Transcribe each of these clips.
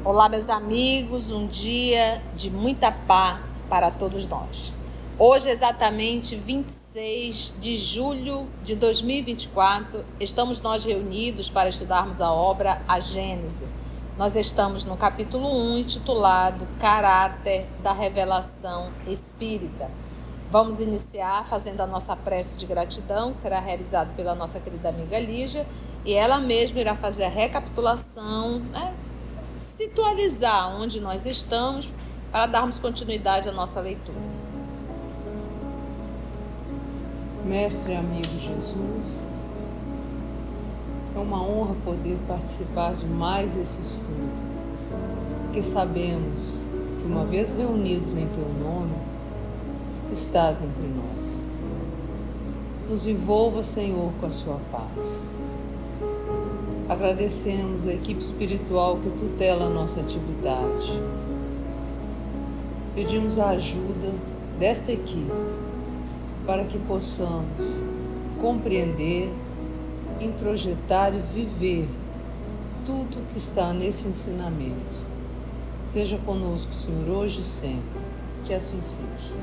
Olá, meus amigos, um dia de muita paz para todos nós. Hoje, exatamente 26 de julho de 2024, estamos nós reunidos para estudarmos a obra A Gênese. Nós estamos no capítulo 1, intitulado Caráter da Revelação Espírita. Vamos iniciar fazendo a nossa prece de gratidão, que será realizada pela nossa querida amiga Lígia, e ela mesma irá fazer a recapitulação, situalizar onde nós estamos para darmos continuidade à nossa leitura. Mestre e amigo Jesus, é uma honra poder participar de mais esse estudo, porque sabemos que uma vez reunidos em Teu nome, estás entre nós. Nos envolva, Senhor, com a Sua paz. Agradecemos a equipe espiritual que tutela a nossa atividade. Pedimos a ajuda desta equipe para que possamos compreender, introjetar e viver tudo que está nesse ensinamento. Seja conosco, Senhor, hoje e sempre. Que assim seja.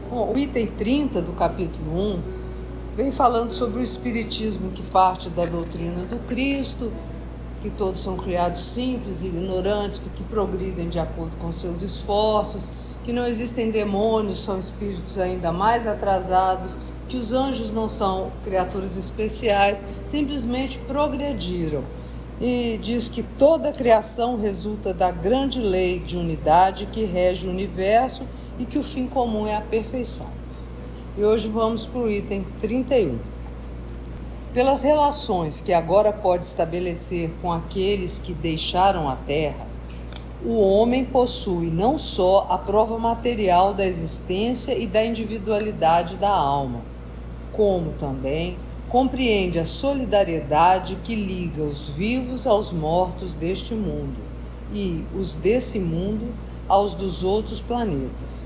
Bom, o item 30 do capítulo 1 vem falando sobre o espiritismo que parte da doutrina do Cristo, que todos são criados simples e ignorantes, que progridem de acordo com seus esforços, que não existem demônios, são espíritos ainda mais atrasados, que os anjos não são criaturas especiais, simplesmente progrediram. E diz que toda a criação resulta da grande lei de unidade que rege o universo e que o fim comum é a perfeição. E hoje vamos para o item 31. Pelas relações que agora pode estabelecer com aqueles que deixaram a Terra, o homem possui não só a prova material da existência e da individualidade da alma, como também compreende a solidariedade que liga os vivos aos mortos deste mundo e os desse mundo aos dos outros planetas.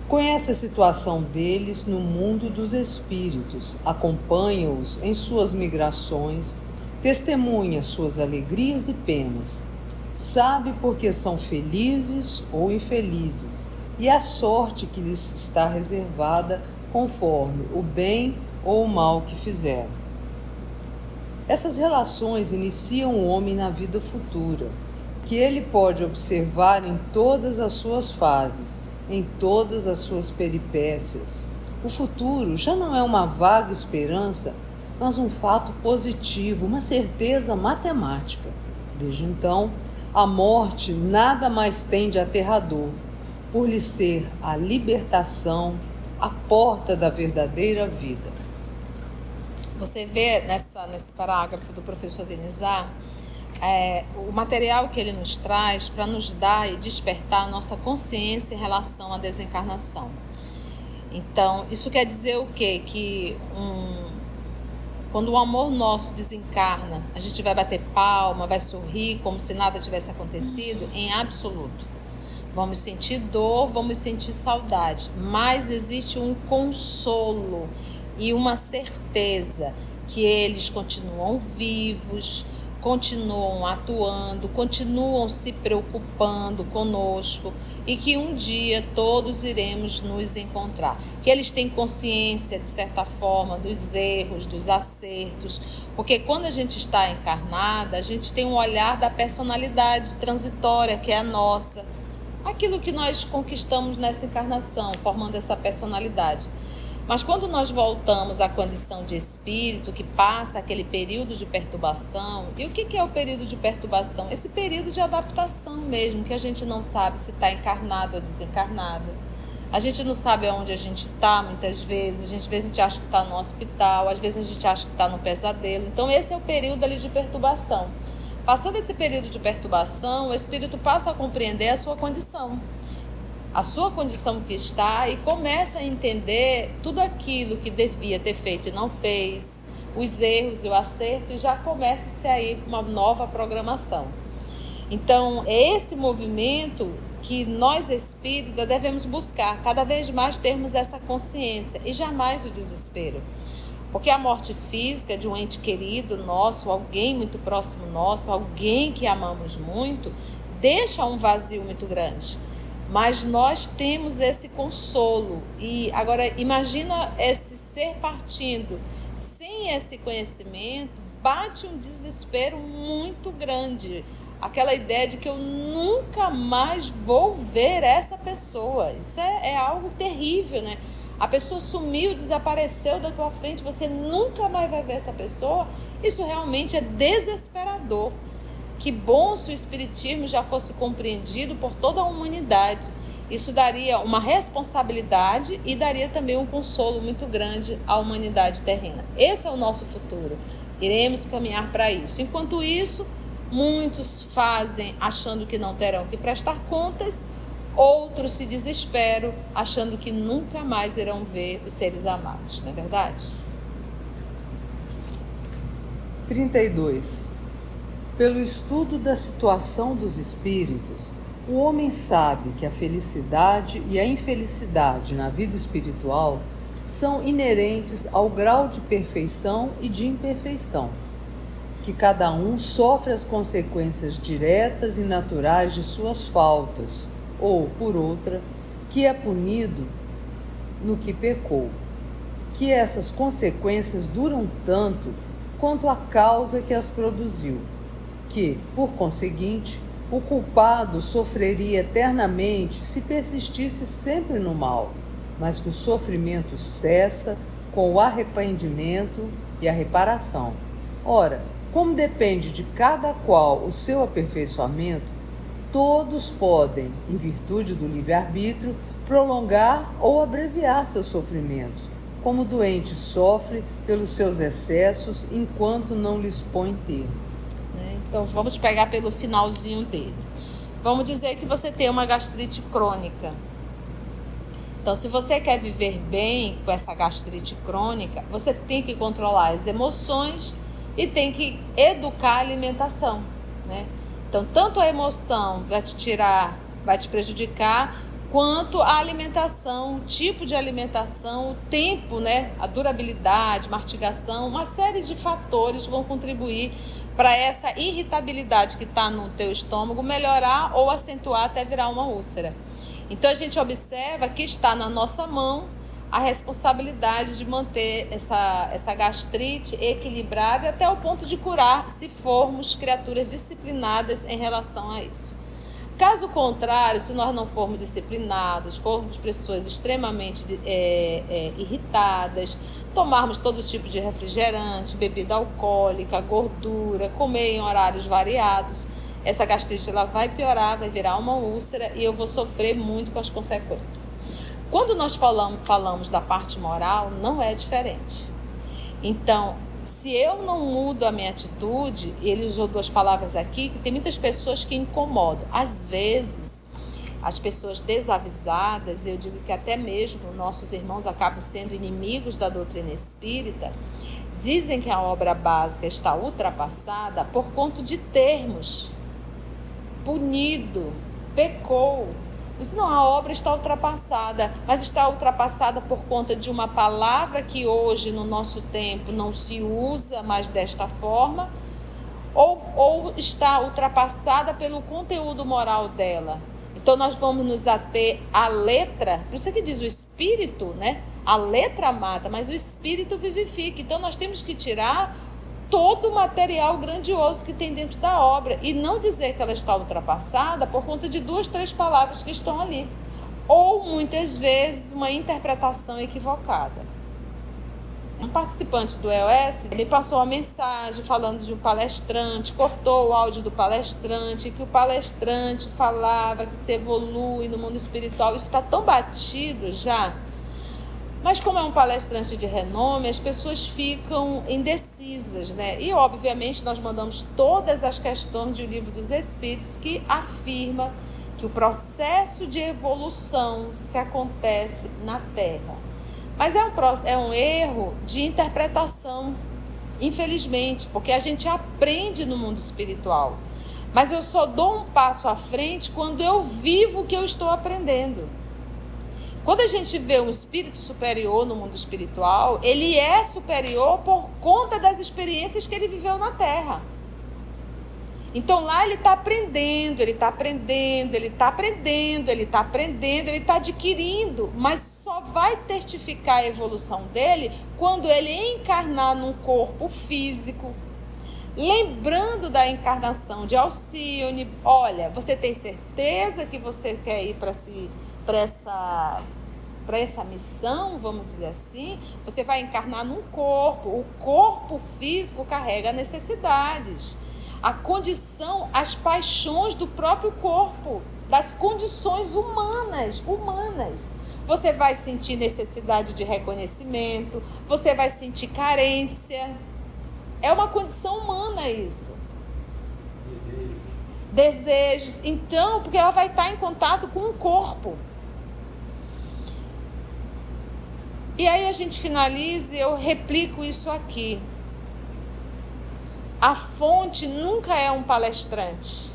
Conhece a situação deles no mundo dos espíritos, acompanha-os em suas migrações, testemunha suas alegrias e penas, sabe porque são felizes ou infelizes e a sorte que lhes está reservada conforme o bem ou o mal que fizeram. Essas relações iniciam o homem na vida futura, que ele pode observar em todas as suas fases, em todas as suas peripécias. O futuro já não é uma vaga esperança, mas um fato positivo, uma certeza matemática. Desde então, a morte nada mais tem de aterrador, por lhe ser a libertação, a porta da verdadeira vida. Você vê nesse parágrafo do professor Denizar, o material que ele nos traz para nos dar e despertar a nossa consciência em relação à desencarnação. Então, isso quer dizer o quê? Que quando o amor nosso desencarna, a gente vai bater palma, vai sorrir como se nada tivesse acontecido? Em absoluto. Vamos sentir dor, vamos sentir saudade, mas existe um consolo e uma certeza que eles continuam vivos, continuam atuando, continuam se preocupando conosco e que um dia todos iremos nos encontrar. Que eles têm consciência, de certa forma, dos erros, dos acertos, porque quando a gente está encarnada, a gente tem um olhar da personalidade transitória, que é a nossa, aquilo que nós conquistamos nessa encarnação, formando essa personalidade. Mas quando nós voltamos à condição de espírito, que passa aquele período de perturbação, e o que é o período de perturbação? Esse período de adaptação mesmo, que a gente não sabe se está encarnado ou desencarnado. A gente não sabe aonde a gente está muitas vezes, às vezes a gente acha que está no hospital, às vezes a gente acha que está no pesadelo. Então esse é o período ali de perturbação. Passando esse período de perturbação, o espírito passa a compreender a sua condição que está, e começa a entender tudo aquilo que devia ter feito e não fez, os erros e o acerto, e já começa a sair uma nova programação. Então, é esse movimento que nós espíritas devemos buscar, cada vez mais termos essa consciência e jamais o desespero. Porque a morte física de um ente querido nosso, alguém muito próximo nosso, alguém que amamos muito, deixa um vazio muito grande. Mas nós temos esse consolo. E agora imagina esse ser partindo sem esse conhecimento, bate um desespero muito grande. Aquela ideia de que eu nunca mais vou ver essa pessoa. Isso é algo terrível, né? A pessoa sumiu, desapareceu da tua frente, você nunca mais vai ver essa pessoa. Isso realmente é desesperador. Que bom se o Espiritismo já fosse compreendido por toda a humanidade. Isso daria uma responsabilidade e daria também um consolo muito grande à humanidade terrena. Esse é o nosso futuro. Iremos caminhar para isso. Enquanto isso, muitos fazem achando que não terão que prestar contas, outros se desesperam achando que nunca mais irão ver os seres amados, não é verdade? 32. Pelo estudo da situação dos espíritos, o homem sabe que a felicidade e a infelicidade na vida espiritual são inerentes ao grau de perfeição e de imperfeição, que cada um sofre as consequências diretas e naturais de suas faltas, ou, por outra, que é punido no que pecou, que essas consequências duram tanto quanto a causa que as produziu, que, por conseguinte, o culpado sofreria eternamente se persistisse sempre no mal, mas que o sofrimento cessa com o arrependimento e a reparação. Ora, como depende de cada qual o seu aperfeiçoamento, todos podem, em virtude do livre-arbítrio, prolongar ou abreviar seus sofrimentos, como o doente sofre pelos seus excessos enquanto não lhes põe termo. Então vamos pegar pelo finalzinho dele. Vamos dizer que você tem uma gastrite crônica. Então, se você quer viver bem com essa gastrite crônica, você tem que controlar as emoções e tem que educar a alimentação, né? Então, tanto a emoção vai te tirar, vai te prejudicar, quanto a alimentação, o tipo de alimentação, o tempo, né? A durabilidade, mastigação, uma série de fatores vão contribuir para essa irritabilidade que está no teu estômago melhorar ou acentuar até virar uma úlcera. Então a gente observa que está na nossa mão a responsabilidade de manter essa gastrite equilibrada até o ponto de curar, se formos criaturas disciplinadas em relação a isso. Caso contrário, se nós não formos disciplinados, formos pessoas extremamente irritadas, tomarmos todo tipo de refrigerante, bebida alcoólica, gordura, comer em horários variados, essa gastrite ela vai piorar, vai virar uma úlcera e eu vou sofrer muito com as consequências. Quando nós falamos da parte moral, não é diferente. Então, se eu não mudo a minha atitude, ele usou duas palavras aqui, que tem muitas pessoas que incomodam. Às vezes, as pessoas desavisadas, eu digo que até mesmo nossos irmãos acabam sendo inimigos da doutrina espírita, dizem que a obra básica está ultrapassada por conta de termos. Punido, pecou. Diz, não, a obra está ultrapassada, mas está ultrapassada por conta de uma palavra que hoje, no nosso tempo, não se usa mais desta forma, ou está ultrapassada pelo conteúdo moral dela. Então, nós vamos nos ater à letra, por isso que diz o espírito, né? A letra mata, mas o espírito vivifica. Então, nós temos que tirar todo o material grandioso que tem dentro da obra e não dizer que ela está ultrapassada por conta de 2, 3 palavras que estão ali, ou muitas vezes uma interpretação equivocada. Um participante do EOS me passou uma mensagem falando de um palestrante, cortou o áudio do palestrante, que o palestrante falava que se evolui no mundo espiritual. Isso está tão batido já. Mas como é um palestrante de renome, as pessoas ficam indecisas, né? E, obviamente, nós mandamos todas as questões do Livro dos Espíritos que afirma que o processo de evolução se acontece na Terra. Mas é um erro de interpretação, infelizmente, porque a gente aprende no mundo espiritual. Mas eu só dou um passo à frente quando eu vivo o que eu estou aprendendo. Quando a gente vê um espírito superior no mundo espiritual, ele é superior por conta das experiências que ele viveu na Terra. Então lá ele está aprendendo, ele está aprendendo, ele está aprendendo, ele está aprendendo, ele está adquirindo, mas só vai testificar a evolução dele quando ele encarnar num corpo físico. Lembrando da encarnação de Alcione, olha, você tem certeza que você quer ir para essa missão, vamos dizer assim? Você vai encarnar num corpo, o corpo físico carrega necessidades. A condição, as paixões do próprio corpo, das condições humanas. Você vai sentir necessidade de reconhecimento, você vai sentir carência. É uma condição humana isso. Desejos. Então, porque ela vai estar em contato com o corpo. E aí a gente finaliza e eu replico isso aqui. A fonte nunca é um palestrante.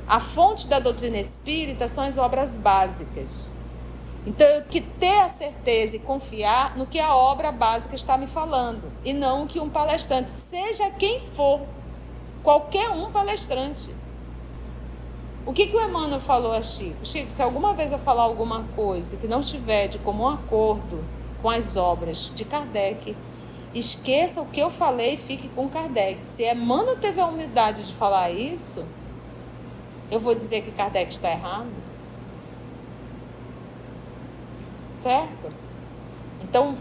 A fonte da doutrina espírita são as obras básicas. Então, eu que ter a certeza e confiar no que a obra básica está me falando, e não que um palestrante, seja quem for, qualquer um palestrante. O que o Emmanuel falou a Chico? Chico, se alguma vez eu falar alguma coisa que não estiver de comum acordo com as obras de Kardec, esqueça o que eu falei e fique com Kardec. Se Emmanuel teve a humildade de falar isso, eu vou dizer que Kardec está errado? Certo? Então,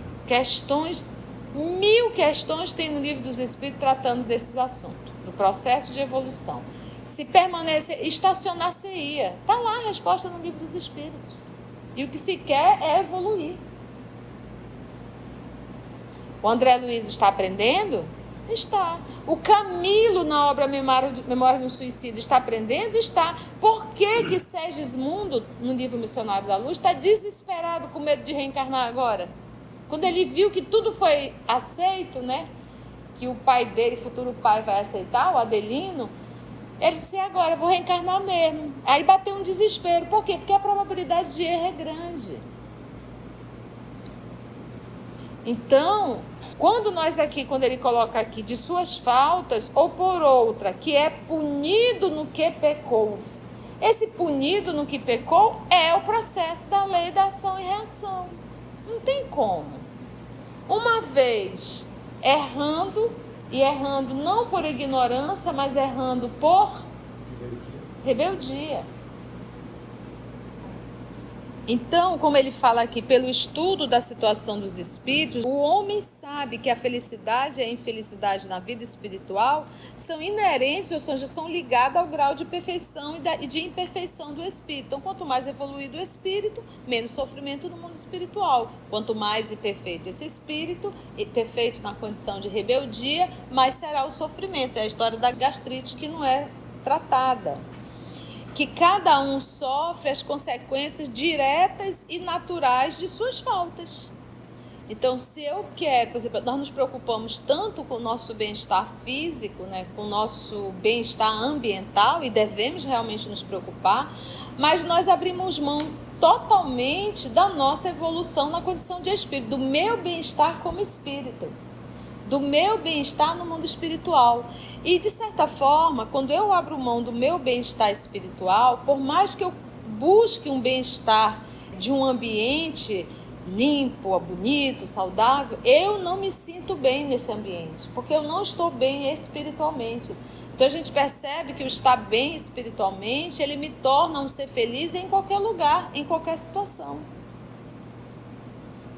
mil questões tem no Livro dos Espíritos tratando desses assuntos, do processo de evolução. Se permanecer, estacionar-se-ia. Está lá a resposta no Livro dos Espíritos. E o que se quer é evoluir. O André Luiz está aprendendo? Está. O Camilo, na obra Memória do Suicídio, está aprendendo? Está. Por que Segismundo, no livro Missionário da Luz, está desesperado com medo de reencarnar agora? Quando ele viu que tudo foi aceito, né? Que o pai dele, futuro pai, vai aceitar, o Adelino, ele disse, agora, vou reencarnar mesmo. Aí bateu um desespero. Por quê? Porque a probabilidade de erro é grande. Então, quando ele coloca aqui de suas faltas ou por outra, que é punido no que pecou. Esse punido no que pecou é o processo da lei da ação e reação. Não tem como. Uma vez errando, e errando não por ignorância, mas errando por rebeldia. Então, como ele fala aqui, pelo estudo da situação dos espíritos, o homem sabe que a felicidade e a infelicidade na vida espiritual são inerentes, ou seja, são ligadas ao grau de perfeição e de imperfeição do espírito. Então, quanto mais evoluído o espírito, menos sofrimento no mundo espiritual. Quanto mais imperfeito esse espírito, e perfeito na condição de rebeldia, mais será o sofrimento. É a história da gastrite que não é tratada. Que cada um sofre as consequências diretas e naturais de suas faltas. Então, se eu quero, por exemplo, nós nos preocupamos tanto com o nosso bem-estar físico, né, com o nosso bem-estar ambiental, e devemos realmente nos preocupar, mas nós abrimos mão totalmente da nossa evolução na condição de espírito, do meu bem-estar como espírito, do meu bem-estar no mundo espiritual. E, de certa forma, quando eu abro mão do meu bem-estar espiritual, por mais que eu busque um bem-estar de um ambiente limpo, bonito, saudável, eu não me sinto bem nesse ambiente, porque eu não estou bem espiritualmente. Então, a gente percebe que o estar bem espiritualmente, ele me torna um ser feliz em qualquer lugar, em qualquer situação.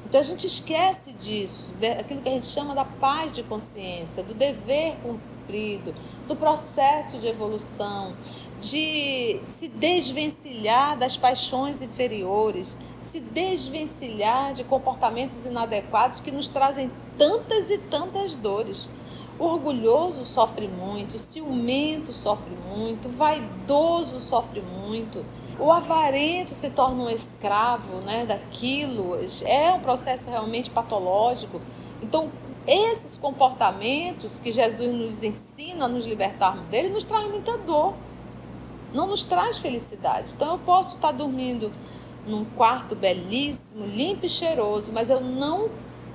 Então, a gente esquece disso, daquilo que a gente chama da paz de consciência, do dever cumprido, do processo de evolução, de se desvencilhar das paixões inferiores, se desvencilhar de comportamentos inadequados que nos trazem tantas e tantas dores. O orgulhoso sofre muito, o ciumento sofre muito, o vaidoso sofre muito. O avarento se torna um escravo, né, daquilo, é um processo realmente patológico. Então, esses comportamentos que Jesus nos ensina a nos libertarmos dele, nos traz muita dor, não nos traz felicidade. Então, eu posso estar dormindo num quarto belíssimo, limpo e cheiroso, mas eu não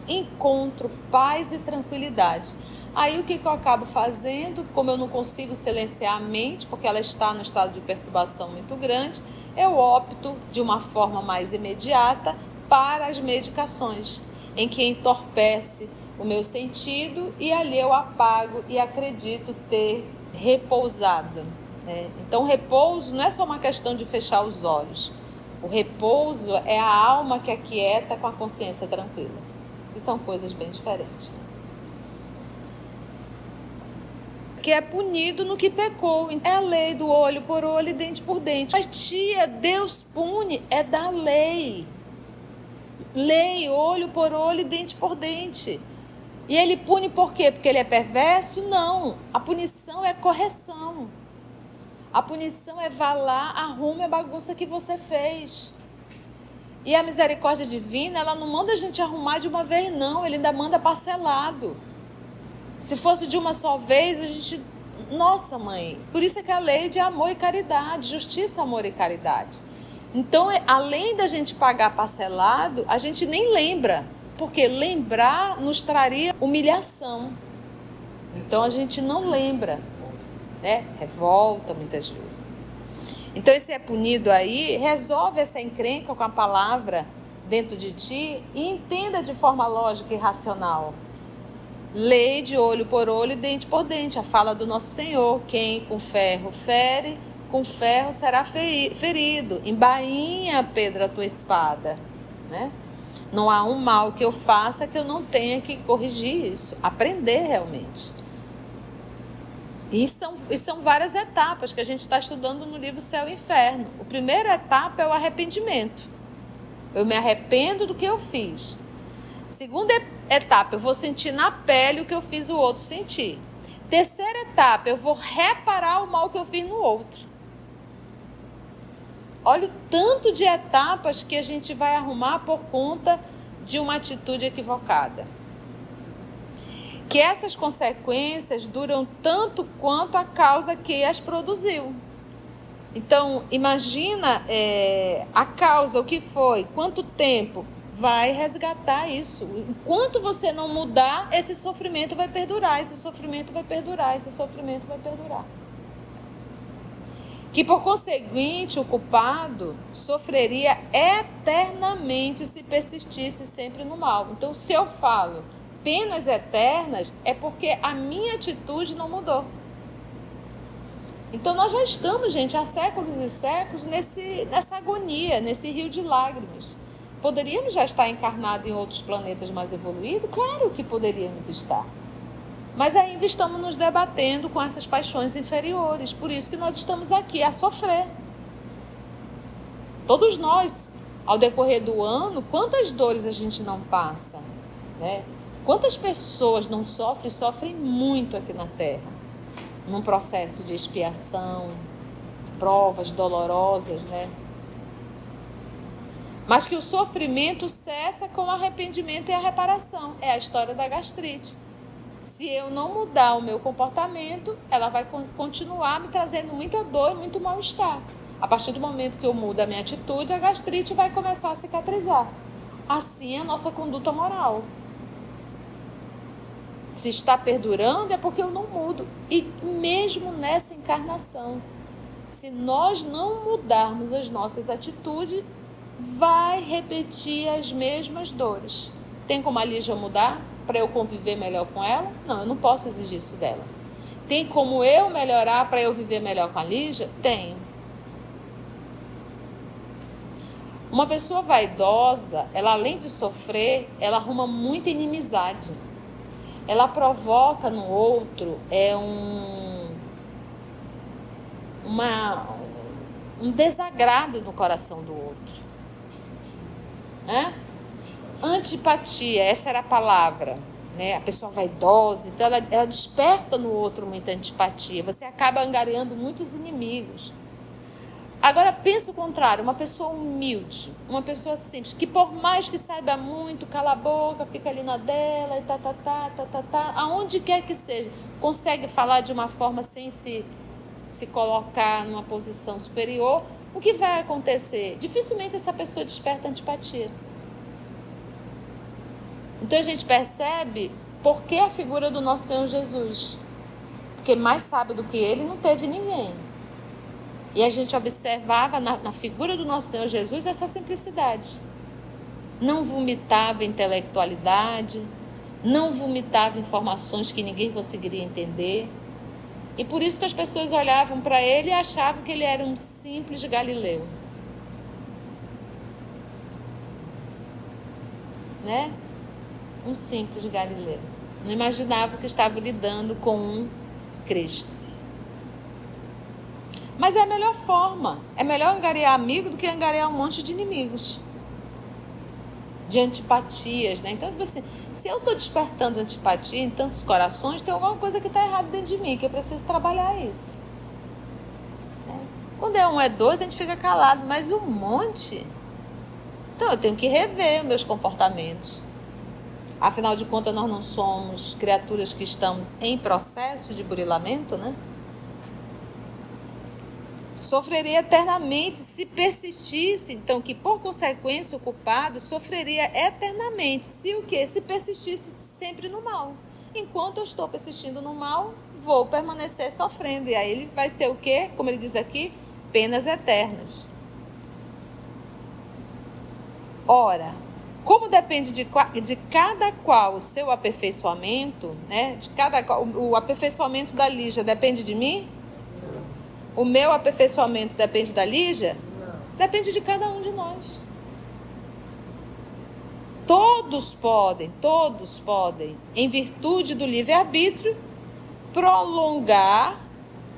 encontro paz e tranquilidade. Aí o que eu acabo fazendo, como eu não consigo silenciar a mente, porque ela está no estado de perturbação muito grande, eu opto de uma forma mais imediata para as medicações, em que entorpece o meu sentido e ali eu apago e acredito ter repousado. Então, o repouso não é só uma questão de fechar os olhos. O repouso é a alma que aquieta com a consciência tranquila. E são coisas bem diferentes. Que é punido no que pecou. É a lei do olho por olho e dente por dente. Mas tia, Deus pune é da lei. Lei, olho por olho e dente por dente. E ele pune por quê? Porque ele é perverso? Não. A punição é correção. A punição é vá lá, arrume a bagunça que você fez. E a misericórdia divina, ela não manda a gente arrumar de uma vez, não. Ele ainda manda parcelado. Se fosse de uma só vez, a gente... Nossa, mãe, por isso é que a lei de amor e caridade, justiça, amor e caridade. Então, além da gente pagar parcelado, a gente nem lembra, porque lembrar nos traria humilhação. Então, a gente não lembra, né? Revolta muitas vezes. Então, esse é punido aí, resolve essa encrenca com a palavra dentro de ti e entenda de forma lógica e racional. Lei de olho por olho e dente por dente, a fala do nosso Senhor. Quem com ferro fere, com ferro será ferido. Embainha, Pedro, a tua espada. Né? Não há um mal que eu faça que eu não tenha que corrigir isso. Aprender realmente. E são várias etapas que a gente está estudando no livro Céu e Inferno. A primeira etapa é o arrependimento. Eu me arrependo do que eu fiz. Segunda etapa, eu vou sentir na pele o que eu fiz o outro sentir. Terceira etapa, eu vou reparar o mal que eu fiz no outro. Olha o tanto de etapas que a gente vai arrumar por conta de uma atitude equivocada. Que essas consequências duram tanto quanto a causa que as produziu. Então, imagina a causa, o que foi, quanto tempo vai resgatar isso. Enquanto você não mudar, esse sofrimento vai perdurar, esse sofrimento vai perdurar, esse sofrimento vai perdurar. Que, por conseguinte, o culpado sofreria eternamente se persistisse sempre no mal. Então, se eu falo penas eternas, é porque a minha atitude não mudou. Então, nós já estamos, gente, há séculos e séculos nessa agonia, nesse rio de lágrimas. Poderíamos já estar encarnados em outros planetas mais evoluídos? Claro que poderíamos estar. Mas ainda estamos nos debatendo com essas paixões inferiores. Por isso que nós estamos aqui a sofrer. Todos nós, ao decorrer do ano, quantas dores a gente não passa, né? Quantas pessoas não sofrem muito aqui na Terra, num processo de expiação, provas dolorosas, né? Mas que o sofrimento cessa com o arrependimento e a reparação. É a história da gastrite. Se eu não mudar o meu comportamento, ela vai continuar me trazendo muita dor e muito mal-estar. A partir do momento que eu mudo a minha atitude, a gastrite vai começar a cicatrizar. Assim é a nossa conduta moral. Se está perdurando é porque eu não mudo. E mesmo nessa encarnação, se nós não mudarmos as nossas atitudes, vai repetir as mesmas dores. Tem como a Lígia mudar para eu conviver melhor com ela? Não, eu não posso exigir isso dela. Tem como eu melhorar para eu viver melhor com a Lígia? Tenho. Uma pessoa vaidosa, ela além de sofrer, ela arruma muita inimizade. Ela provoca no outro um desagrado no coração do outro. Antipatia, essa era a palavra, né? A pessoa vaidosa, então ela desperta no outro muita antipatia. Você acaba angariando muitos inimigos. Agora pensa o contrário, uma pessoa humilde, uma pessoa simples, que por mais que saiba muito, cala a boca, fica ali na dela, e aonde quer que seja, consegue falar de uma forma sem se colocar numa posição superior, o que vai acontecer? Dificilmente essa pessoa desperta antipatia. Então a gente percebe por que a figura do nosso Senhor Jesus. Porque mais sábio do que ele não teve ninguém. E a gente observava na figura do nosso Senhor Jesus essa simplicidade. Não vomitava intelectualidade, não vomitava informações que ninguém conseguiria entender. E por isso que as pessoas olhavam para ele e achavam que ele era um simples galileu. Né? Um simples galileu. Não imaginava que estava lidando com um Cristo. Mas é a melhor forma. É melhor angariar amigo do que angariar um monte de inimigos. De antipatias, né? Então, assim, se eu estou despertando antipatia em tantos corações, tem alguma coisa que está errada dentro de mim, que eu preciso trabalhar isso. Quando é um, é dois, a gente fica calado, mas um monte... Então, eu tenho que rever os meus comportamentos. Afinal de contas, nós não somos criaturas que estamos em processo de burilamento, né? Sofreria eternamente se persistisse, então que por consequência o culpado sofreria eternamente. Se o quê? Se persistisse sempre no mal. Enquanto eu estou persistindo no mal, vou permanecer sofrendo. E aí ele vai ser o quê? Como ele diz aqui, penas eternas. Ora, como depende de cada qual o seu aperfeiçoamento, né? De cada qual, o aperfeiçoamento da Lígia depende de mim? O meu aperfeiçoamento depende da Lígia? Depende de cada um de nós. Todos podem, em virtude do livre-arbítrio, prolongar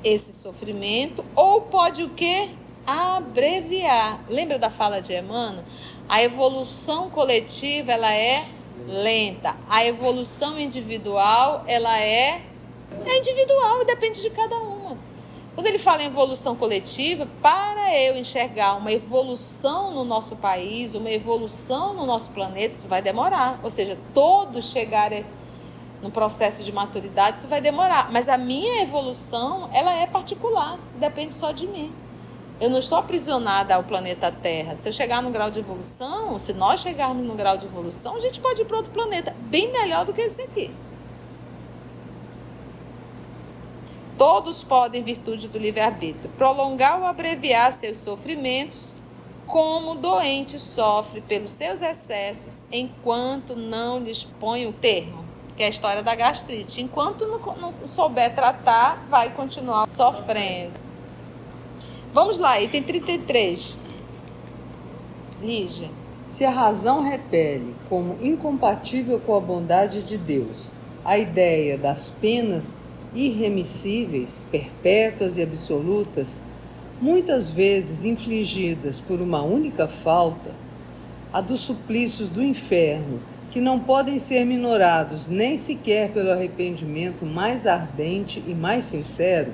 esse sofrimento, ou pode o quê? Abreviar. Lembra da fala de Emmanuel? A evolução coletiva, ela é lenta. A evolução individual, ela é individual e depende de cada uma. Quando ele fala em evolução coletiva, para eu enxergar uma evolução no nosso país, uma evolução no nosso planeta, isso vai demorar. Ou seja, todos chegarem no processo de maturidade, isso vai demorar. Mas a minha evolução, ela é particular, depende só de mim. Eu não estou aprisionada ao planeta Terra. Se eu chegar no grau de evolução, se nós chegarmos no grau de evolução, a gente pode ir para outro planeta, bem melhor do que esse aqui. Todos podem, em virtude do livre-arbítrio, prolongar ou abreviar seus sofrimentos, como o doente sofre pelos seus excessos, enquanto não lhes põe o termo, que é a história da gastrite. Enquanto não souber tratar, vai continuar sofrendo. Vamos lá, item 33. Lígia. Se a razão repele como incompatível com a bondade de Deus a ideia das penas irremissíveis, perpétuas e absolutas, muitas vezes infligidas por uma única falta, a dos suplícios do inferno, que não podem ser minorados nem sequer pelo arrependimento mais ardente e mais sincero,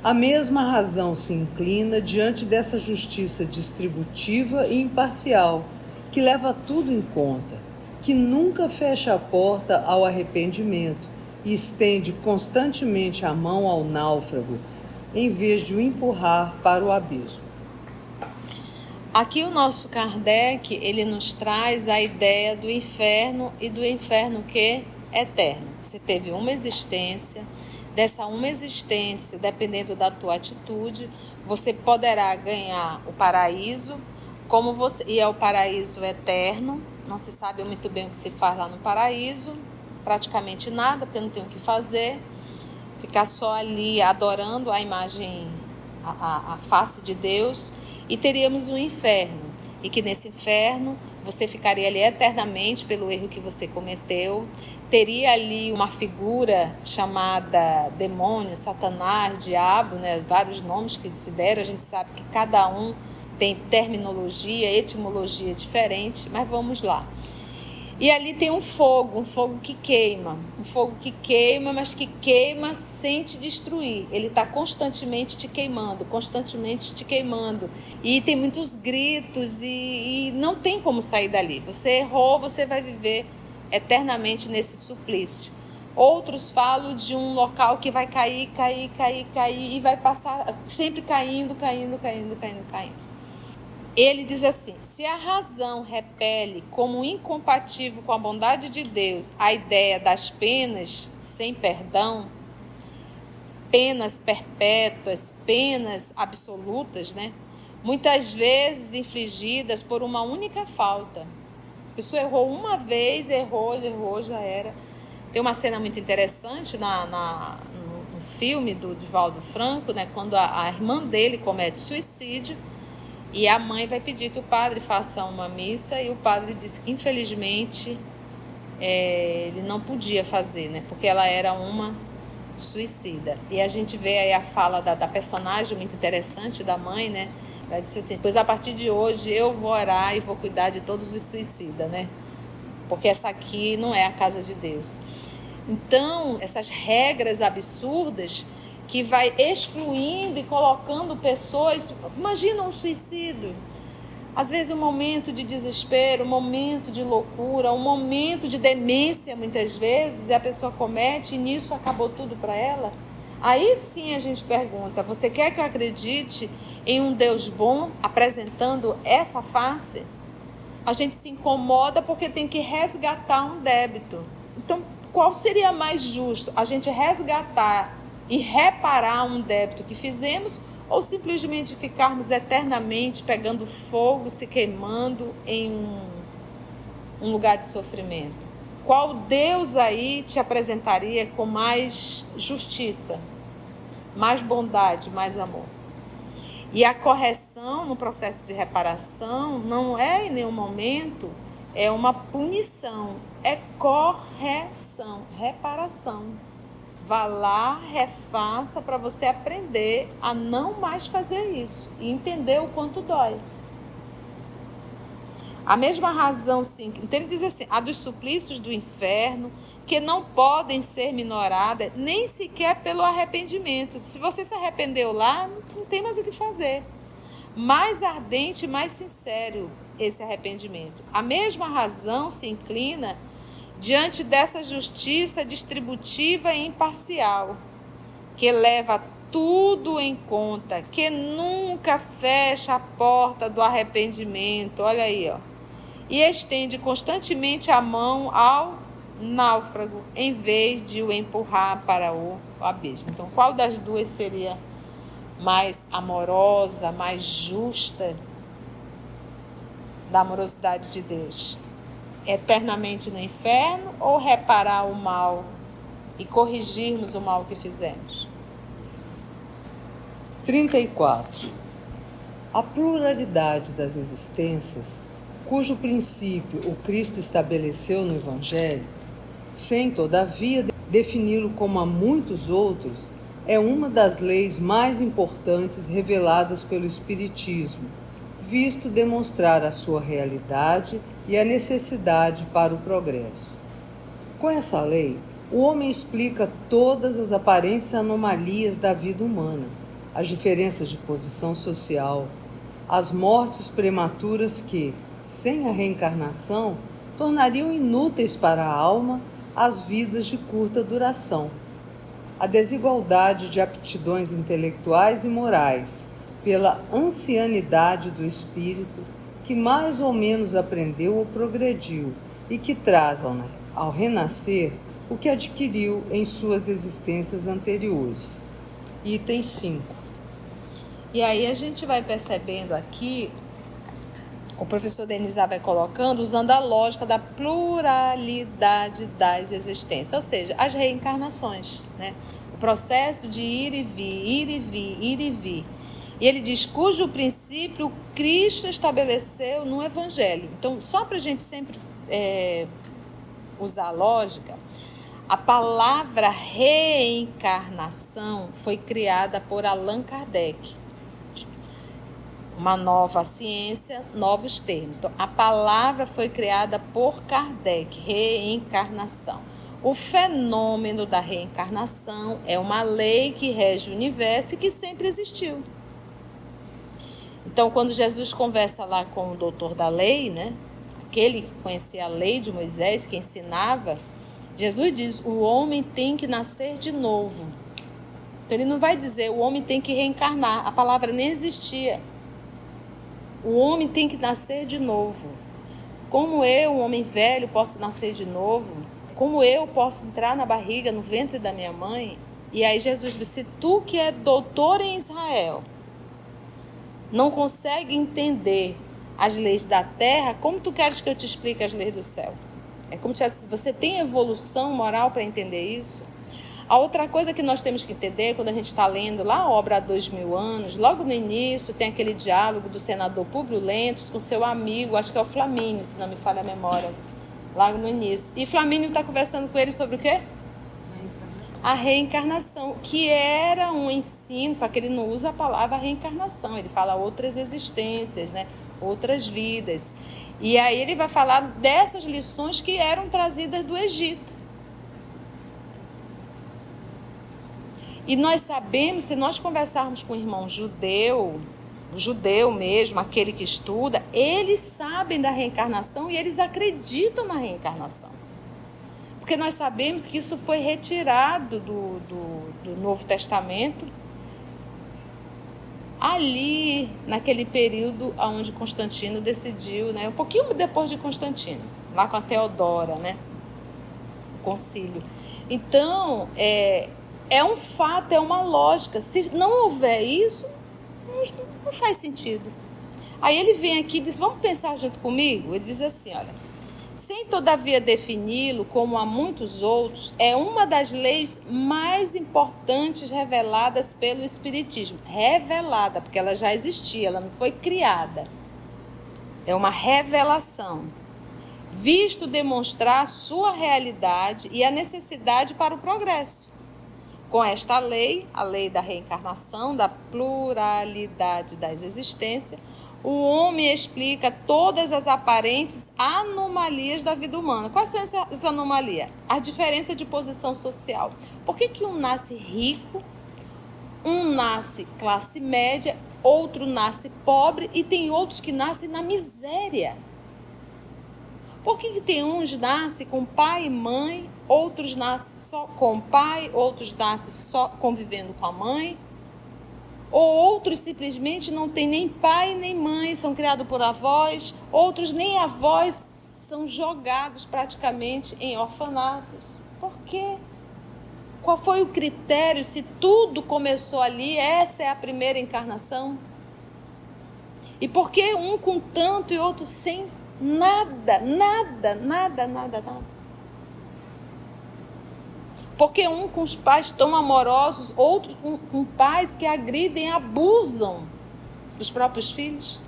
a mesma razão se inclina diante dessa justiça distributiva e imparcial, que leva tudo em conta, que nunca fecha a porta ao arrependimento, e estende constantemente a mão ao náufrago, em vez de o empurrar para o abismo. Aqui o nosso Kardec, ele nos traz a ideia do inferno e do inferno que é eterno. Você teve uma existência, dessa uma existência, dependendo da tua atitude, você poderá ganhar o paraíso, e é o paraíso eterno, não se sabe muito bem o que se faz lá no paraíso, praticamente nada, porque não tem o que fazer, ficar só ali adorando a imagem, a face de Deus, e teríamos um inferno, e que nesse inferno você ficaria ali eternamente pelo erro que você cometeu, teria ali uma figura chamada demônio, Satanás, diabo, né? Vários nomes que se deram, a gente sabe que cada um tem terminologia, etimologia diferente, mas vamos lá. E ali tem um fogo que queima, mas que queima sem te destruir. Ele está constantemente te queimando. E tem muitos gritos e não tem como sair dali. Você errou, você vai viver eternamente nesse suplício. Outros falam de um local que vai cair e vai passar sempre caindo. Ele diz assim: se a razão repele como incompatível com a bondade de Deus a ideia das penas sem perdão, penas perpétuas, penas absolutas, né? Muitas vezes infligidas por uma única falta. A pessoa errou uma vez, errou, já era. Tem uma cena muito interessante no filme do Divaldo Franco, né? Quando a irmã dele comete suicídio e a mãe vai pedir que o padre faça uma missa e o padre disse que infelizmente ele não podia fazer, né? Porque ela era uma suicida. E a gente vê aí a fala da personagem muito interessante da mãe, né? Ela disse assim: pois a partir de hoje eu vou orar e vou cuidar de todos os suicidas, né? Porque essa aqui não é a casa de Deus. Então, essas regras absurdas que vai excluindo e colocando pessoas... Imagina um suicídio. Às vezes um momento de desespero, um momento de loucura, um momento de demência muitas vezes, e a pessoa comete e nisso acabou tudo para ela. Aí sim a gente pergunta: você quer que eu acredite em um Deus bom apresentando essa face? A gente se incomoda porque tem que resgatar um débito. Então, qual seria mais justo? A gente resgatar e reparar um débito que fizemos ou simplesmente ficarmos eternamente pegando fogo, se queimando em um lugar de sofrimento? Qual Deus aí te apresentaria com mais justiça, mais bondade, mais amor? E a correção no processo de reparação não é em nenhum momento uma punição, é correção, reparação. Vá lá, refaça para você aprender a não mais fazer isso e entender o quanto dói. A mesma razão, sim, então ele diz assim: a dos suplícios do inferno, que não podem ser minoradas nem sequer pelo arrependimento. Se você se arrependeu lá, não tem mais o que fazer. Mais ardente e mais sincero esse arrependimento. A mesma razão se inclina diante dessa justiça distributiva e imparcial, que leva tudo em conta, que nunca fecha a porta do arrependimento, olha aí, ó, e estende constantemente a mão ao náufrago, em vez de o empurrar para o abismo. Então, qual das duas seria mais amorosa, mais justa da amorosidade de Deus? Eternamente no inferno ou reparar o mal e corrigirmos o mal que fizemos? 34. A pluralidade das existências, cujo princípio o Cristo estabeleceu no Evangelho, sem, todavia, defini-lo como a muitos outros, é uma das leis mais importantes reveladas pelo Espiritismo, visto demonstrar a sua realidade e a necessidade para o progresso. Com essa lei, o homem explica todas as aparentes anomalias da vida humana, as diferenças de posição social, as mortes prematuras que, sem a reencarnação, tornariam inúteis para a alma as vidas de curta duração, a desigualdade de aptidões intelectuais e morais, pela ancianidade do espírito, que mais ou menos aprendeu ou progrediu e que traz ao renascer o que adquiriu em suas existências anteriores. Item 5. E aí a gente vai percebendo aqui, o professor Denizar vai colocando, usando a lógica da pluralidade das existências, ou seja, as reencarnações, né? O processo de ir e vir, ir e vir, ir e vir. E ele diz, cujo princípio Cristo estabeleceu no Evangelho. Então, só para a gente sempre usar a lógica, a palavra reencarnação foi criada por Allan Kardec. Uma nova ciência, novos termos. Então, a palavra foi criada por Kardec, reencarnação. O fenômeno da reencarnação é uma lei que rege o universo e que sempre existiu. Então, quando Jesus conversa lá com o doutor da lei, né, aquele que conhecia a lei de Moisés, que ensinava Jesus diz, o homem tem que nascer de novo. Então ele não vai dizer, o homem tem que reencarnar. A palavra nem existia. O homem tem que nascer de novo. Como eu, um homem velho, posso nascer de novo? Como eu posso entrar na barriga, no ventre da minha mãe? E aí Jesus disse, se tu que é doutor em Israel, não consegue entender as leis da terra, como tu queres que eu te explique as leis do céu? É como se você tem evolução moral para entender isso? A outra coisa que nós temos que entender, quando a gente está lendo lá a obra há 2000 anos, logo no início tem aquele diálogo do senador Públio Lentulus com seu amigo, acho que é o Flamínio, se não me falha a memória, logo no início. E Flamínio está conversando com ele sobre o quê? A reencarnação, que era um ensino, só que ele não usa a palavra reencarnação, ele fala outras existências, né? Outras vidas. E aí ele vai falar dessas lições que eram trazidas do Egito. E nós sabemos, se nós conversarmos com o irmão judeu, o judeu mesmo, aquele que estuda, eles sabem da reencarnação e eles acreditam na reencarnação. Porque nós sabemos que isso foi retirado do Novo Testamento, ali, naquele período onde Constantino decidiu, né, um pouquinho depois de Constantino, lá com a Teodora, né, o concílio. Então, é um fato, é uma lógica. Se não houver isso, não faz sentido. Aí ele vem aqui e diz, vamos pensar junto comigo? Ele diz assim, olha, sem todavia defini-lo, como há muitos outros, é uma das leis mais importantes reveladas pelo Espiritismo. Revelada, porque ela já existia, ela não foi criada. É uma revelação. Visto demonstrar sua realidade e a necessidade para o progresso. Com esta lei, a lei da reencarnação, da pluralidade das existências, o homem explica todas as aparentes anomalias da vida humana. Quais são essas anomalias? A diferença de posição social. Por que um nasce rico, um nasce classe média, outro nasce pobre e tem outros que nascem na miséria? Por que tem uns nascem com pai e mãe, outros nascem só com o pai, outros nascem só convivendo com a mãe? Ou outros simplesmente não têm nem pai nem mãe, são criados por avós, outros nem avós, são jogados praticamente em orfanatos. Por quê? Qual foi o critério? Se tudo começou ali, essa é a primeira encarnação? E por que um com tanto e outro sem nada, nada, nada, nada, nada? Porque um com os pais tão amorosos, outro com pais que agridem, abusam dos próprios filhos.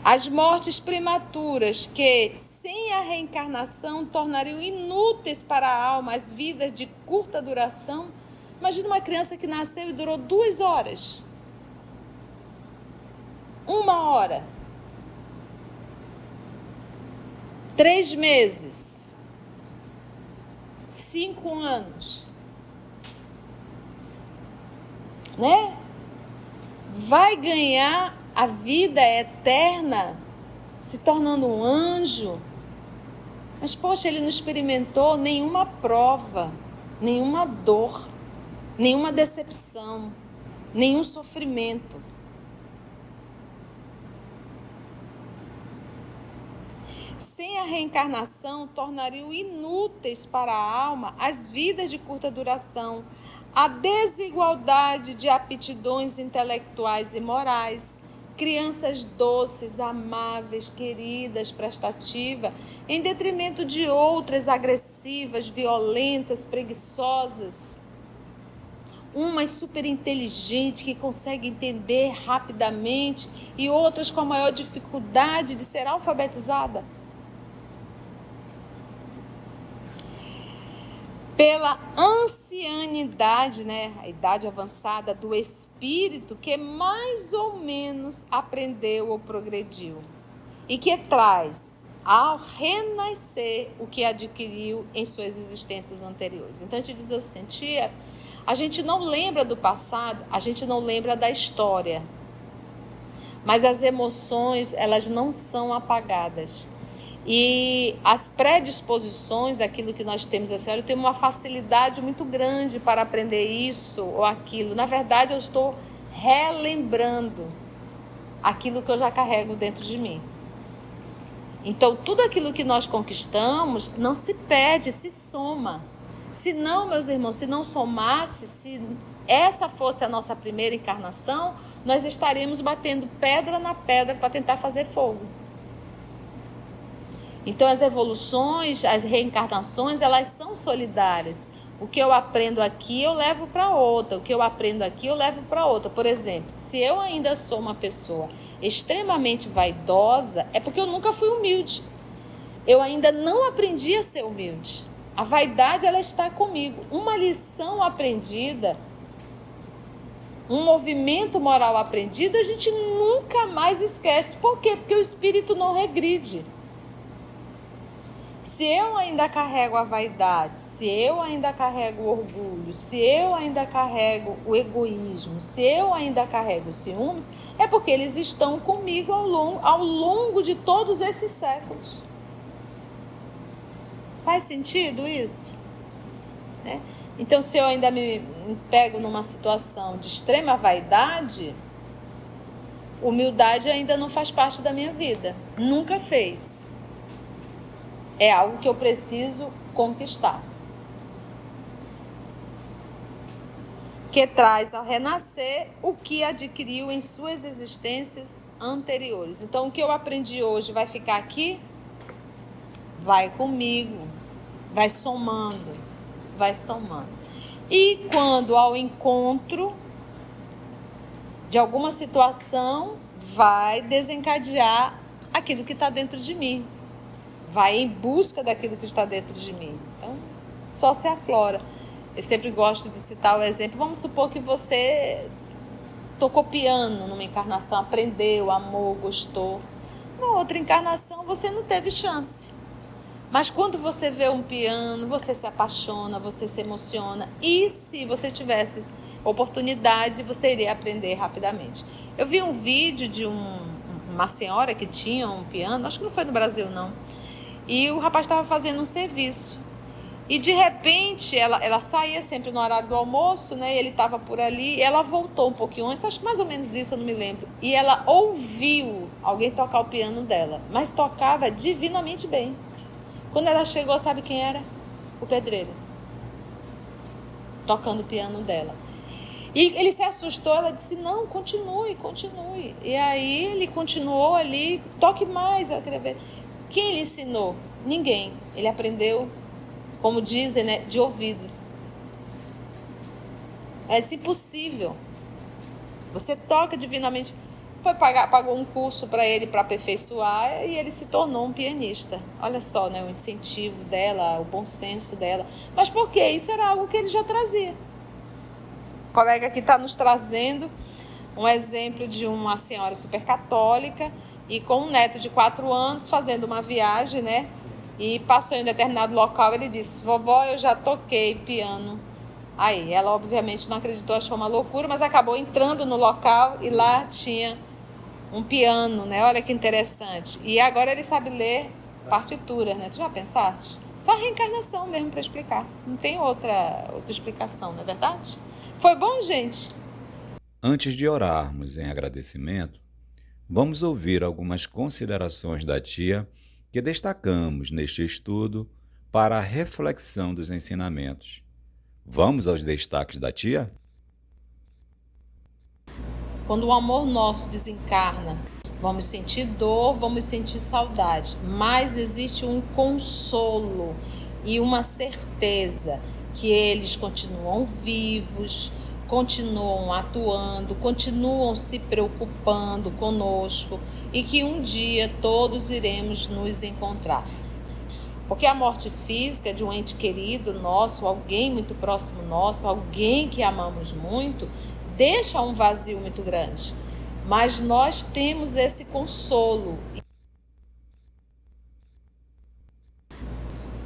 As mortes prematuras que, sem a reencarnação, tornariam inúteis para a alma as vidas de curta duração. Imagina uma criança que nasceu e durou 2 horas. 1 hora. 3 meses. 5 anos, né? Vai ganhar a vida eterna se tornando um anjo. Mas, poxa, ele não experimentou nenhuma prova, nenhuma dor, nenhuma decepção, nenhum sofrimento. Sem a reencarnação, tornariam inúteis para a alma as vidas de curta duração, a desigualdade de aptidões intelectuais e morais, crianças doces, amáveis, queridas, prestativas, em detrimento de outras agressivas, violentas, preguiçosas. Umas super inteligentes que conseguem entender rapidamente e outras com a maior dificuldade de ser alfabetizada. Pela ancianidade, né, a idade avançada do espírito que mais ou menos aprendeu ou progrediu e que traz ao renascer o que adquiriu em suas existências anteriores. Então a gente diz assim, tia, a gente não lembra do passado, a gente não lembra da história, mas as emoções, elas não são apagadas. E as predisposições, aquilo que nós temos assim, olha, eu tenho uma facilidade muito grande para aprender isso ou aquilo. Na verdade, eu estou relembrando aquilo que eu já carrego dentro de mim. Então, tudo aquilo que nós conquistamos não se perde, se soma. Se não, meus irmãos, se não somasse, se essa fosse a nossa primeira encarnação, nós estaríamos batendo pedra na pedra para tentar fazer fogo. Então, as evoluções, as reencarnações, elas são solidárias. O que eu aprendo aqui, eu levo para outra. O que eu aprendo aqui, eu levo para outra. Por exemplo, se eu ainda sou uma pessoa extremamente vaidosa, é porque eu nunca fui humilde. Eu ainda não aprendi a ser humilde. A vaidade, ela está comigo. Uma lição aprendida, um movimento moral aprendido, a gente nunca mais esquece. Por quê? Porque o espírito não regride. Se eu ainda carrego a vaidade, se eu ainda carrego o orgulho, se eu ainda carrego o egoísmo, se eu ainda carrego os ciúmes, é porque eles estão comigo ao longo de todos esses séculos. Faz sentido isso? Né? Então, se eu ainda me pego numa situação de extrema vaidade, humildade ainda não faz parte da minha vida. Nunca fez. É algo que eu preciso conquistar. Que traz ao renascer o que adquiriu em suas existências anteriores. Então, o que eu aprendi hoje vai ficar aqui? Vai comigo. Vai somando. Vai somando. E quando ao encontro de alguma situação, vai desencadear aquilo que está dentro de mim. Vai em busca daquilo que está dentro de mim. Então, só se aflora. Eu sempre gosto de citar o exemplo. Vamos supor que você tocou piano numa encarnação, aprendeu, amou, gostou. Na outra encarnação, você não teve chance. Mas quando você vê um piano, você se apaixona, você se emociona. E se você tivesse oportunidade, você iria aprender rapidamente. Eu vi um vídeo de uma senhora que tinha um piano, acho que não foi no Brasil, não. E o rapaz estava fazendo um serviço. E de repente, ela saía sempre no horário do almoço, né? E ele estava por ali. E ela voltou um pouquinho antes, acho que mais ou menos isso, eu não me lembro. E ela ouviu alguém tocar o piano dela. Mas tocava divinamente bem. Quando ela chegou, sabe quem era? O pedreiro. Tocando o piano dela. E ele se assustou, ela disse, não, continue. E aí ele continuou ali, toque mais, ela queria ver. Quem lhe ensinou? Ninguém. Ele aprendeu, como dizem, né, de ouvido. É impossível. Você toca divinamente. Pagou um curso para ele para aperfeiçoar e ele se tornou um pianista. Olha só, né, o incentivo dela, o bom senso dela. Mas por quê? Isso era algo que ele já trazia. O colega aqui está nos trazendo um exemplo de uma senhora super católica e com um neto de 4 anos fazendo uma viagem, né? E passou em um determinado local, ele disse, vovó, eu já toquei piano. Aí, ela obviamente não acreditou, achou uma loucura, mas acabou entrando no local e lá tinha um piano, né? Olha que interessante. E agora ele sabe ler partituras, né? Tu já pensaste? Só a reencarnação mesmo para explicar. Não tem outra explicação, não é verdade? Foi bom, gente? Antes de orarmos em agradecimento, vamos ouvir algumas considerações da tia que destacamos neste estudo para a reflexão dos ensinamentos. Vamos aos destaques da tia? Quando o amor nosso desencarna, vamos sentir dor, vamos sentir saudade, mas existe um consolo e uma certeza que eles continuam vivos, continuam atuando, continuam se preocupando conosco e que um dia todos iremos nos encontrar. Porque a morte física de um ente querido nosso, alguém muito próximo nosso, alguém que amamos muito, deixa um vazio muito grande. Mas nós temos esse consolo.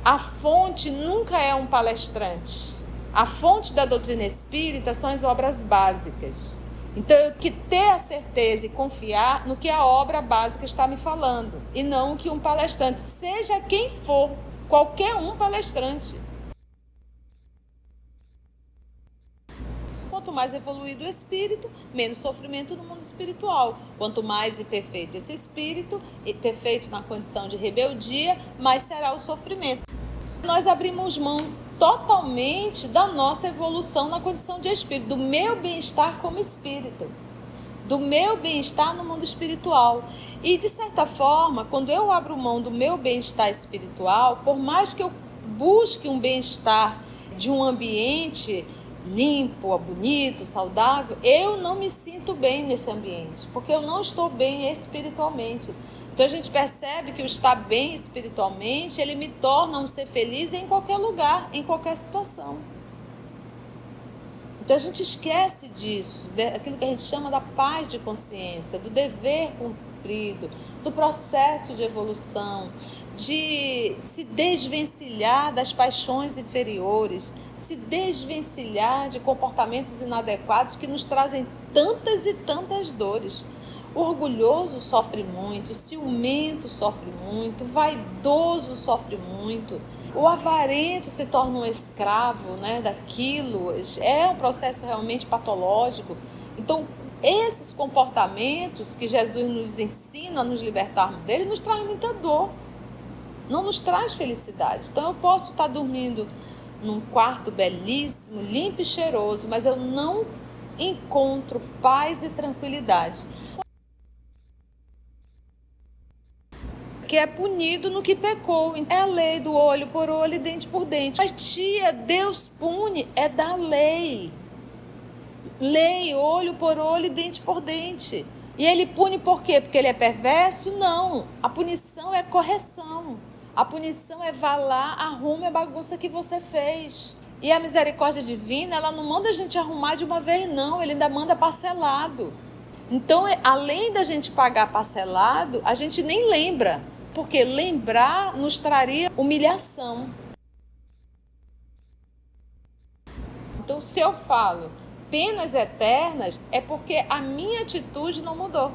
A fonte nunca é um palestrante. A fonte da doutrina espírita são as obras básicas. Então, eu tenho que ter a certeza e confiar no que a obra básica está me falando, e não que um palestrante, seja quem for, qualquer um palestrante. Quanto mais evoluído o espírito, menos sofrimento no mundo espiritual. Quanto mais imperfeito esse espírito, e perfeito na condição de rebeldia, mais será o sofrimento. Nós abrimos mão totalmente da nossa evolução na condição de espírito, do meu bem-estar como espírito, do meu bem-estar no mundo espiritual. E, de certa forma, quando eu abro mão do meu bem-estar espiritual, por mais que eu busque um bem-estar de um ambiente limpo, bonito, saudável, eu não me sinto bem nesse ambiente, porque eu não estou bem espiritualmente. Então a gente percebe que o estar bem espiritualmente, ele me torna um ser feliz em qualquer lugar, em qualquer situação. Então a gente esquece disso, daquilo que a gente chama da paz de consciência, do dever cumprido, do processo de evolução, de se desvencilhar das paixões inferiores, se desvencilhar de comportamentos inadequados que nos trazem tantas e tantas dores. O orgulhoso sofre muito, o ciumento sofre muito, o vaidoso sofre muito, o avarento se torna um escravo, né, daquilo. É um processo realmente patológico. Então, esses comportamentos que Jesus nos ensina a nos libertarmos dele, nos traz muita dor, não nos traz felicidade. Então eu posso estar dormindo num quarto belíssimo, limpo e cheiroso, mas eu não encontro paz e tranquilidade. Que é punido no que pecou. É a lei do olho por olho e dente por dente. Mas tia, Deus pune, é da lei. Lei, olho por olho e dente por dente. E ele pune por quê? Porque ele é perverso? Não. A punição é correção. A punição é vá lá, arrume a bagunça que você fez. E a misericórdia divina, ela não manda a gente arrumar de uma vez, não. Ele ainda manda parcelado. Então, além da gente pagar parcelado, a gente nem lembra. Porque lembrar nos traria humilhação. Então, se eu falo penas eternas, é porque a minha atitude não mudou.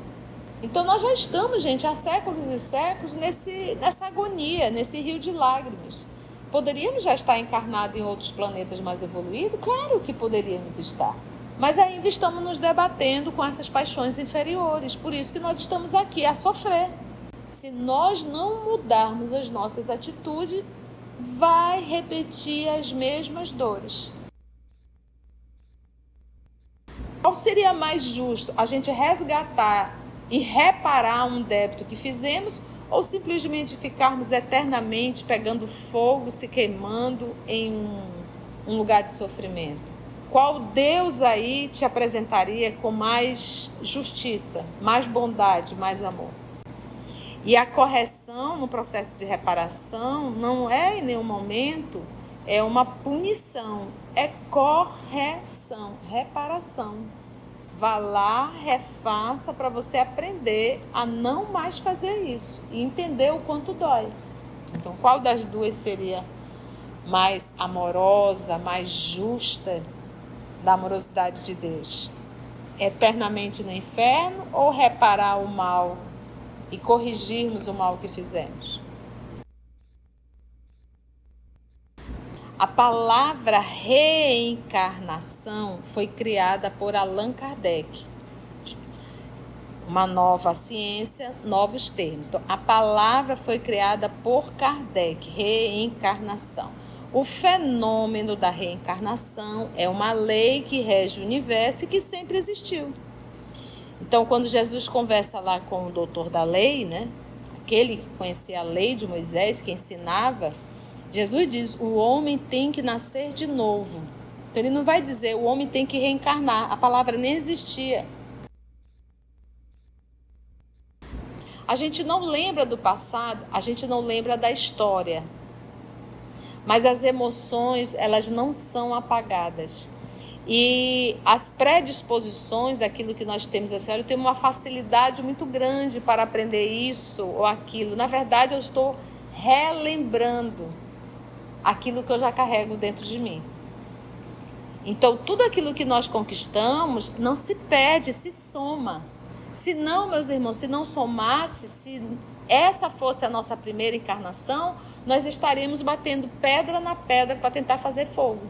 Então nós já estamos, gente, há séculos e séculos nessa agonia, nesse rio de lágrimas. Poderíamos já estar encarnados em outros planetas mais evoluídos? Claro que poderíamos estar. Mas ainda estamos nos debatendo com essas paixões inferiores. Por isso que nós estamos aqui a sofrer. Se nós não mudarmos as nossas atitudes, vai repetir as mesmas dores. Qual seria mais justo? A gente resgatar e reparar um débito que fizemos, ou simplesmente ficarmos eternamente pegando fogo, se queimando em um lugar de sofrimento? Qual Deus aí te apresentaria com mais justiça, mais bondade, mais amor? E a correção no processo de reparação não é em nenhum momento uma punição, é correção, reparação. Vá lá, refaça para você aprender a não mais fazer isso e entender o quanto dói. Então, qual das duas seria mais amorosa, mais justa da amorosidade de Deus? Eternamente no inferno ou reparar o mal e corrigirmos o mal que fizemos? A palavra reencarnação foi criada por Allan Kardec. Uma nova ciência, novos termos. Então, a palavra foi criada por Kardec, reencarnação. O fenômeno da reencarnação é uma lei que rege o universo e que sempre existiu. Então, quando Jesus conversa lá com o doutor da lei, né, aquele que conhecia a lei de Moisés, que ensinava, Jesus diz, o homem tem que nascer de novo. Então ele não vai dizer, o homem tem que reencarnar. A palavra nem existia. A gente não lembra do passado, a gente não lembra da história. Mas as emoções, elas não são apagadas. E as predisposições, aquilo que nós temos assim, eu tenho uma facilidade muito grande para aprender isso ou aquilo. Na verdade, eu estou relembrando aquilo que eu já carrego dentro de mim. Então, tudo aquilo que nós conquistamos não se perde, se soma. Se não, meus irmãos, se não somasse, se essa fosse a nossa primeira encarnação, nós estaríamos batendo pedra na pedra para tentar fazer fogo.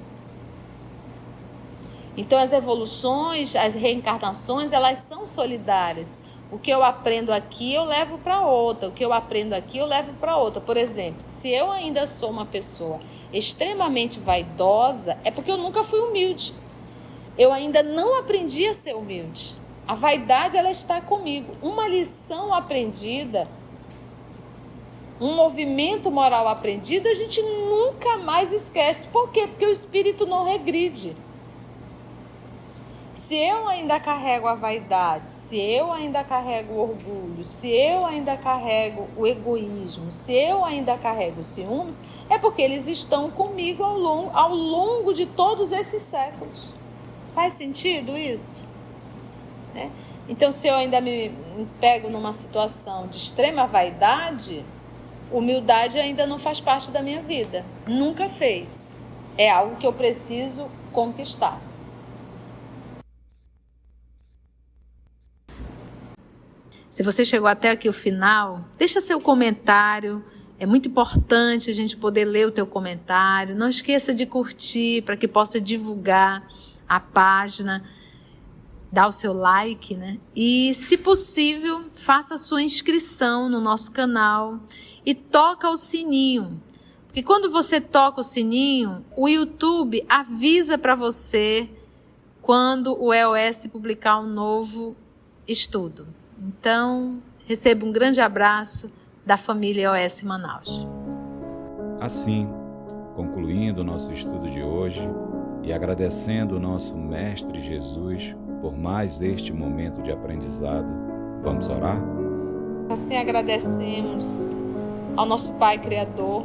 Então, as evoluções, as reencarnações, elas são solidárias. O que eu aprendo aqui, eu levo para outra. O que eu aprendo aqui, eu levo para outra. Por exemplo, se eu ainda sou uma pessoa extremamente vaidosa, é porque eu nunca fui humilde. Eu ainda não aprendi a ser humilde. A vaidade, ela está comigo. Uma lição aprendida, um movimento moral aprendido, a gente nunca mais esquece. Por quê? Porque o espírito não regride. Se eu ainda carrego a vaidade, se eu ainda carrego o orgulho, se eu ainda carrego o egoísmo, se eu ainda carrego os ciúmes, é porque eles estão comigo ao longo de todos esses séculos. Faz sentido isso? Então, se eu ainda me pego numa situação de extrema vaidade, humildade ainda não faz parte da minha vida. Nunca fez. É algo que eu preciso conquistar. Se você chegou até aqui o final, deixa seu comentário. É muito importante a gente poder ler o teu comentário. Não esqueça de curtir para que possa divulgar a página. Dá o seu like, né? E, se possível, faça a sua inscrição no nosso canal e toca o sininho. Porque quando você toca o sininho, o YouTube avisa para você quando o EOS publicar um novo estudo. Então, receba um grande abraço da família EOS Manaus. Assim, concluindo o nosso estudo de hoje e agradecendo o nosso Mestre Jesus por mais este momento de aprendizado, vamos orar? Assim agradecemos ao nosso Pai Criador,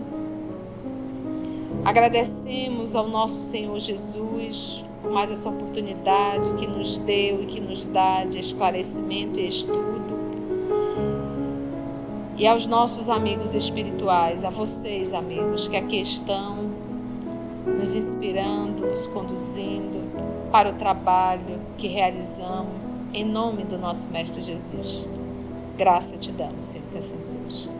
agradecemos ao nosso Senhor Jesus por mais essa oportunidade que nos deu e que nos dá de esclarecimento e estudo. E aos nossos amigos espirituais, a vocês, amigos, que aqui estão nos inspirando, nos conduzindo para o trabalho que realizamos, em nome do nosso Mestre Jesus. Graça te damos, Senhor, que assim seja.